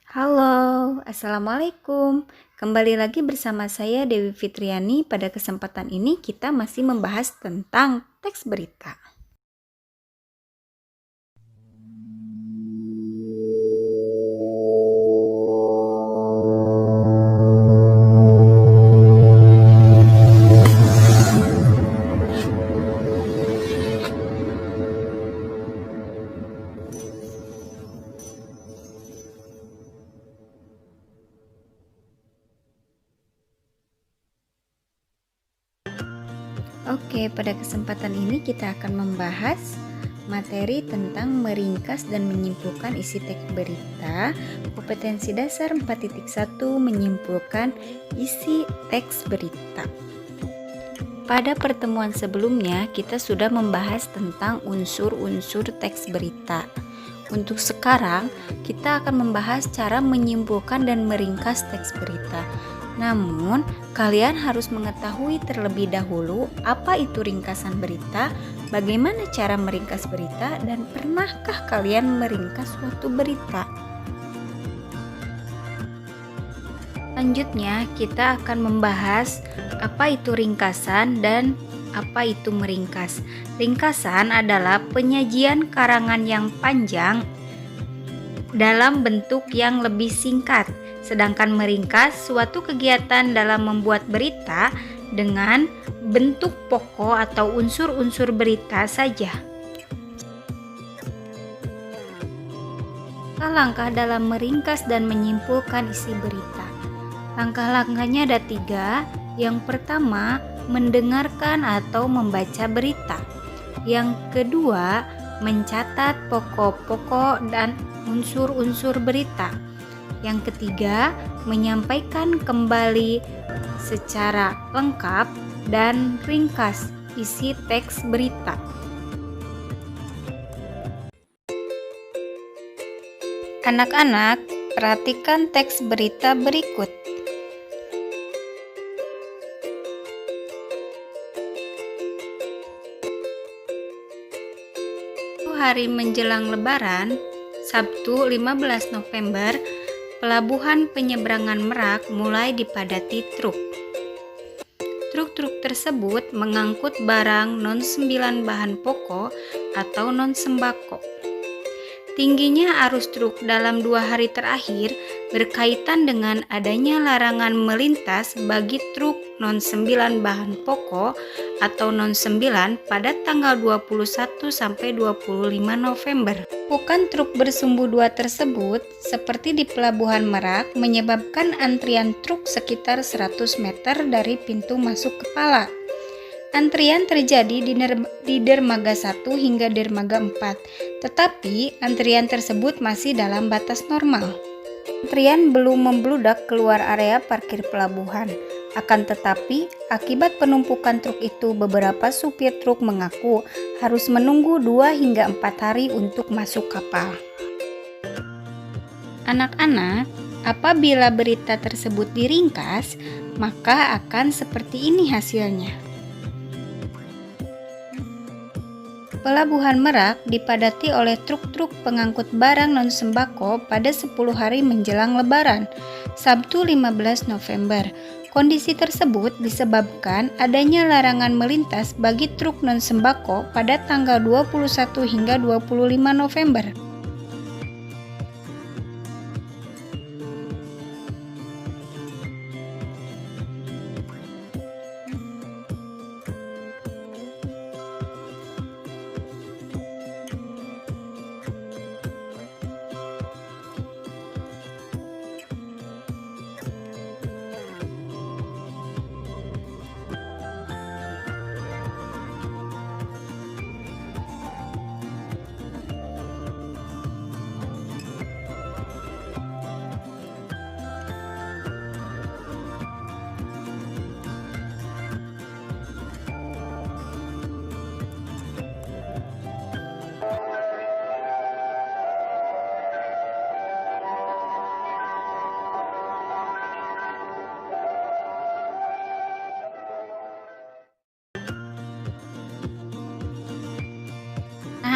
Halo, Assalamualaikum. Kembali lagi bersama saya Dewi Fitriani. Pada kesempatan ini kita masih membahas tentang teks berita. Oke, pada kesempatan ini kita akan membahas materi tentang meringkas dan menyimpulkan isi teks berita. Kompetensi dasar 4.1 menyimpulkan isi teks berita. Pada pertemuan sebelumnya kita sudah membahas tentang unsur-unsur teks berita. Untuk sekarang kita akan membahas cara menyimpulkan dan meringkas teks berita. Namun, kalian harus mengetahui terlebih dahulu apa itu ringkasan berita, bagaimana cara meringkas berita, dan pernahkah kalian meringkas suatu berita? Selanjutnya, kita akan membahas apa itu ringkasan dan apa itu meringkas. Ringkasan adalah penyajian karangan yang panjang dalam bentuk yang lebih singkat. Sedangkan meringkas suatu kegiatan dalam membuat berita dengan bentuk pokok atau unsur-unsur berita saja. Langkah dalam meringkas dan menyimpulkan isi berita. Langkah-langkahnya ada 3. Yang pertama, mendengarkan atau membaca berita. Yang kedua, mencatat pokok-pokok dan unsur-unsur berita. Yang ketiga, menyampaikan kembali secara lengkap dan ringkas isi teks berita. Anak-anak, perhatikan teks berita berikut. Hari menjelang Lebaran, Sabtu 15 November, Pelabuhan Penyeberangan Merak mulai dipadati truk. Truk-truk tersebut mengangkut barang non-9 bahan pokok atau non-sembako. Tingginya arus truk dalam 2 hari terakhir berkaitan dengan adanya larangan melintas bagi truk non-9 bahan pokok atau non-9 pada tanggal 21 sampai 25 November. Bukan truk bersumbu 2 tersebut, seperti di Pelabuhan Merak, menyebabkan antrian truk sekitar 100 meter dari pintu masuk kepala. Antrian terjadi di dermaga 1 hingga dermaga 4, tetapi antrian tersebut masih dalam batas normal. Antrian belum membludak keluar area parkir pelabuhan. Akan tetapi, akibat penumpukan truk itu, beberapa supir truk mengaku harus menunggu 2 hingga 4 hari untuk masuk kapal. Anak-anak, apabila berita tersebut diringkas, maka akan seperti ini hasilnya. Pelabuhan Merak dipadati oleh truk-truk pengangkut barang non-sembako pada 10 hari menjelang Lebaran, Sabtu 15 November. Kondisi tersebut disebabkan adanya larangan melintas bagi truk non-sembako pada tanggal 21 hingga 25 November.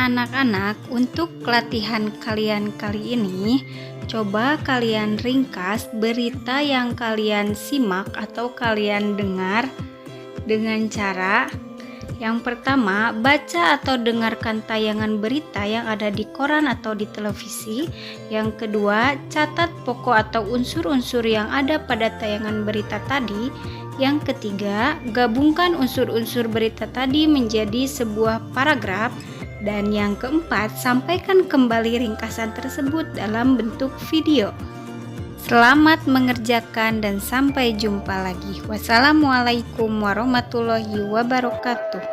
Nah, anak-anak, untuk latihan kalian kali ini, coba kalian ringkas berita yang kalian simak atau kalian dengar dengan cara yang pertama, baca atau dengarkan tayangan berita yang ada di koran atau di televisi. Yang kedua, catat pokok atau unsur-unsur yang ada pada tayangan berita tadi. Yang ketiga, gabungkan unsur-unsur berita tadi menjadi sebuah paragraf. Dan yang keempat, sampaikan kembali ringkasan tersebut dalam bentuk video. Selamat mengerjakan dan sampai jumpa lagi. Wassalamualaikum warahmatullahi wabarakatuh.